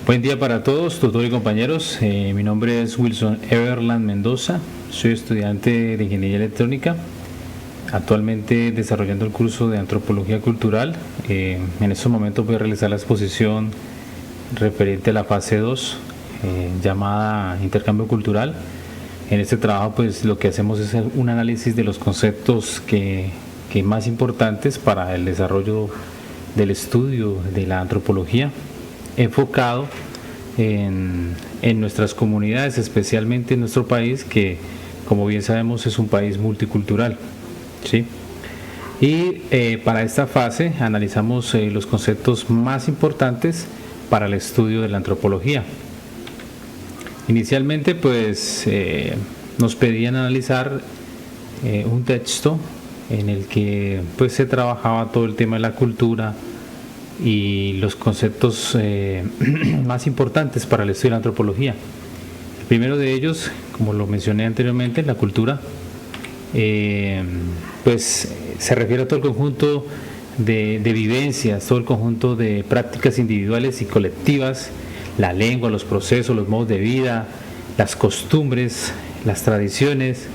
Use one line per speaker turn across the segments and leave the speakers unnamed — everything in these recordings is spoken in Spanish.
Buen día para todos, tutor y compañeros. Mi nombre es Wilson Everland Mendoza. Soy estudiante de Ingeniería Electrónica, actualmente desarrollando el curso de Antropología Cultural. En estos momentos voy a realizar la exposición referente a la fase 2, llamada Intercambio Cultural. En este trabajo pues lo que hacemos es un análisis de los conceptos que más importantes para el desarrollo del estudio de la antropología, enfocado en nuestras comunidades, especialmente en nuestro país, que como bien sabemos es un país multicultural, ¿sí? Y para esta fase analizamos los conceptos más importantes para el estudio de la antropología. Inicialmente pues nos pedían analizar un texto en el que pues se trabajaba todo el tema de la cultura y los conceptos más importantes para el estudio de la antropología. El primero de ellos, como lo mencioné anteriormente, la cultura, pues se refiere a todo el conjunto de vivencias, todo el conjunto de prácticas individuales y colectivas, la lengua, los procesos, los modos de vida, las costumbres, las tradiciones,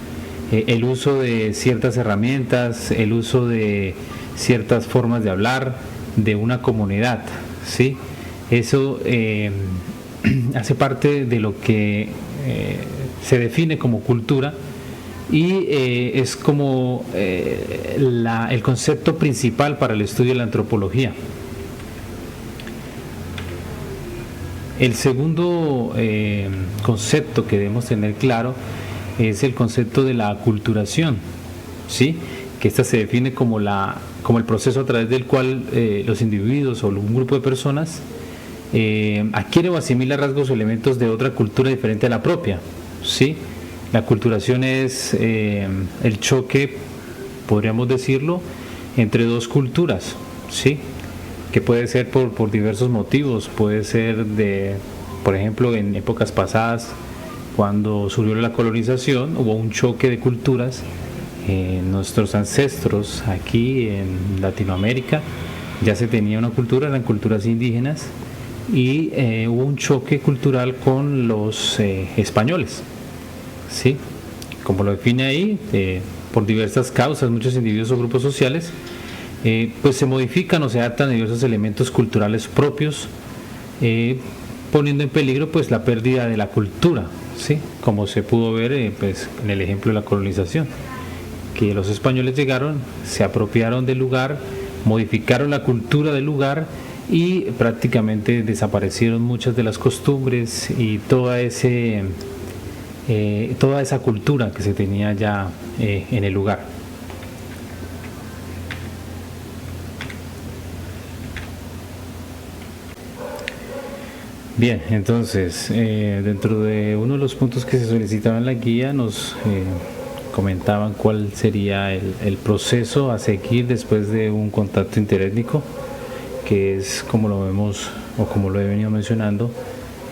el uso de ciertas herramientas, el uso de ciertas formas de hablar de una comunidad, ¿sí? Eso hace parte de lo que se define como cultura y es como el concepto principal para el estudio de la antropología. El segundo concepto que debemos tener claro es el concepto de la aculturación, ¿sí? Que esta se define como el proceso a través del cual los individuos o un grupo de personas adquiere o asimila rasgos o elementos de otra cultura diferente a la propia, ¿sí? La aculturación es el choque, podríamos decirlo, entre dos culturas, ¿sí? Que puede ser por diversos motivos, puede ser por ejemplo, en épocas pasadas, cuando surgió la colonización, hubo un choque de culturas. Nuestros ancestros aquí en Latinoamérica ya se tenía una cultura, eran culturas indígenas, y hubo un choque cultural con los españoles, ¿sí? Como lo define ahí, por diversas causas, muchos individuos o grupos sociales pues se modifican o se adaptan a diversos elementos culturales propios, poniendo en peligro pues la pérdida de la cultura, ¿sí? Como se pudo ver pues en el ejemplo de la colonización, que los españoles llegaron, se apropiaron del lugar, modificaron la cultura del lugar y prácticamente desaparecieron muchas de las costumbres y toda esa cultura que se tenía ya en el lugar. Bien, entonces, dentro de uno de los puntos que se solicitaba en la guía nos comentaban cuál sería el proceso a seguir después de un contacto interétnico, que es, como lo vemos o como lo he venido mencionando,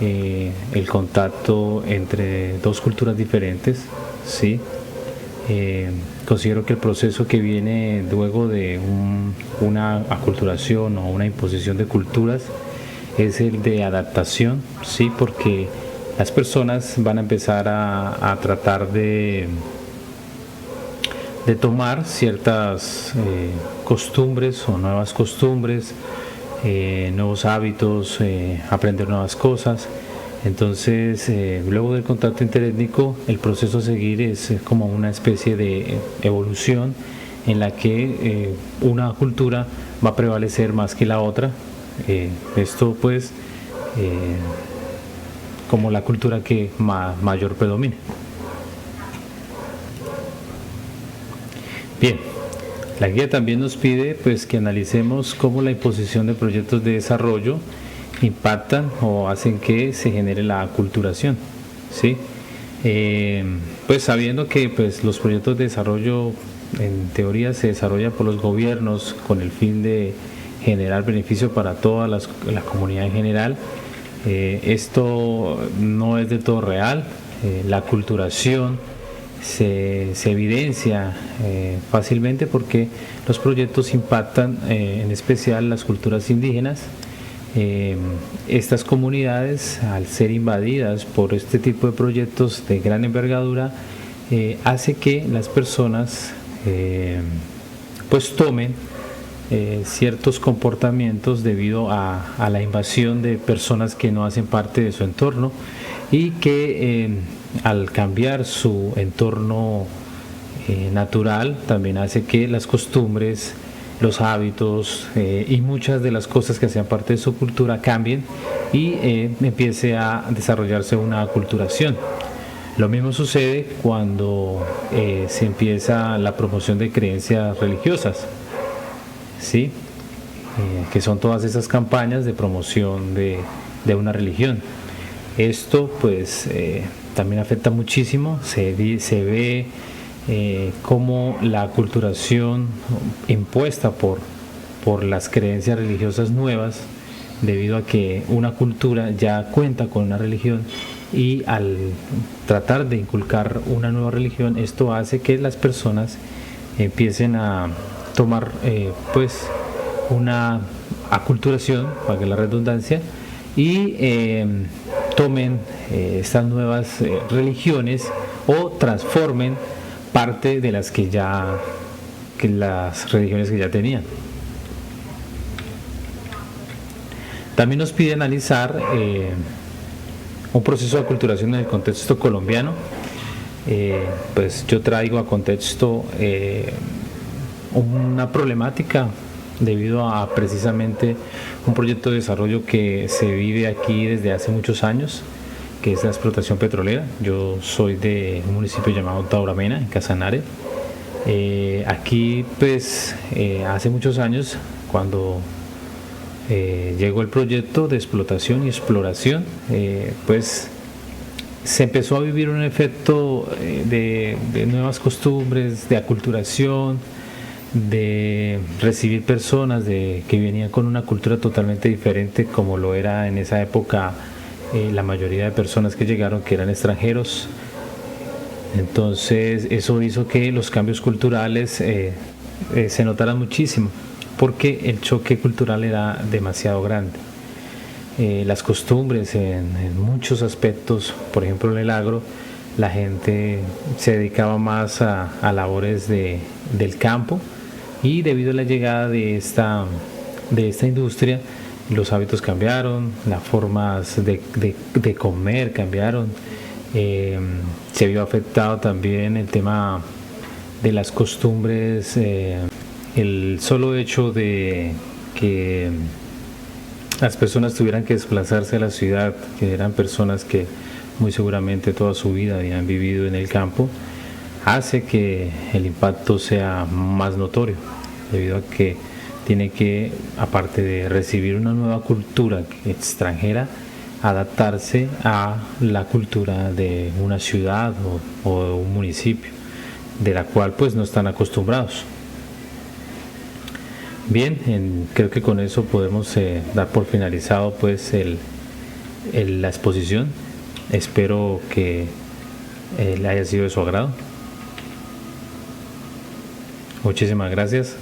el contacto entre dos culturas diferentes, ¿sí? Considero que el proceso que viene luego de una aculturación o una imposición de culturas es el de adaptación, ¿sí? Porque las personas van a empezar a tratar de tomar ciertas costumbres o nuevas costumbres, nuevos hábitos, aprender nuevas cosas. Entonces, luego del contacto interétnico, el proceso a seguir es como una especie de evolución en la que una cultura va a prevalecer más que la otra. Esto pues como la cultura que mayor predomine. Bien, la guía también nos pide pues que analicemos cómo la imposición de proyectos de desarrollo impactan o hacen que se genere la aculturación, ¿sí? Pues sabiendo que pues los proyectos de desarrollo en teoría se desarrollan por los gobiernos con el fin de generar beneficio para toda la comunidad en general, esto no es de todo real. La aculturación se evidencia fácilmente porque los proyectos impactan en especial las culturas indígenas Estas comunidades, al ser invadidas por este tipo de proyectos de gran envergadura, hace que las personas pues tomen ciertos comportamientos debido a la invasión de personas que no hacen parte de su entorno, y que al cambiar su entorno natural también hace que las costumbres, los hábitos y muchas de las cosas que hacían parte de su cultura cambien y empiece a desarrollarse una aculturación. Lo mismo sucede cuando se empieza la promoción de creencias religiosas, ¿sí? Que son todas esas campañas de promoción de una religión. Esto pues también afecta muchísimo, se ve cómo la aculturación impuesta por las creencias religiosas nuevas, debido a que una cultura ya cuenta con una religión, y al tratar de inculcar una nueva religión, esto hace que las personas empiecen a tomar pues una aculturación, para que la redundancia, y tomen estas nuevas religiones, o transformen parte de las las religiones que ya tenían. También nos pide analizar un proceso de aculturación en el contexto colombiano. Pues yo traigo a contexto una problemática debido a precisamente un proyecto de desarrollo que se vive aquí desde hace muchos años, que es la explotación petrolera. Yo soy de un municipio llamado Tauramena, en Casanare. Aquí pues hace muchos años, cuando llegó el proyecto de explotación y exploración, pues se empezó a vivir un efecto de nuevas costumbres, de aculturación, de recibir personas que venían con una cultura totalmente diferente, como lo era en esa época la mayoría de personas que llegaron, que eran extranjeros. Entonces eso hizo que los cambios culturales se notaran muchísimo, porque el choque cultural era demasiado grande. Las costumbres en muchos aspectos, por ejemplo en el agro, la gente se dedicaba más a labores del campo, y debido a la llegada de esta industria, los hábitos cambiaron, las formas de comer cambiaron. Se vio afectado también el tema de las costumbres, el solo hecho de que las personas tuvieran que desplazarse a la ciudad, que eran personas que muy seguramente toda su vida habían vivido en el campo, hace que el impacto sea más notorio, debido a que tiene que, aparte de recibir una nueva cultura extranjera, adaptarse a la cultura de una ciudad o un municipio, de la cual pues no están acostumbrados. Bien, creo que con eso podemos dar por finalizado pues la exposición. Espero que le haya sido de su agrado. Muchísimas gracias.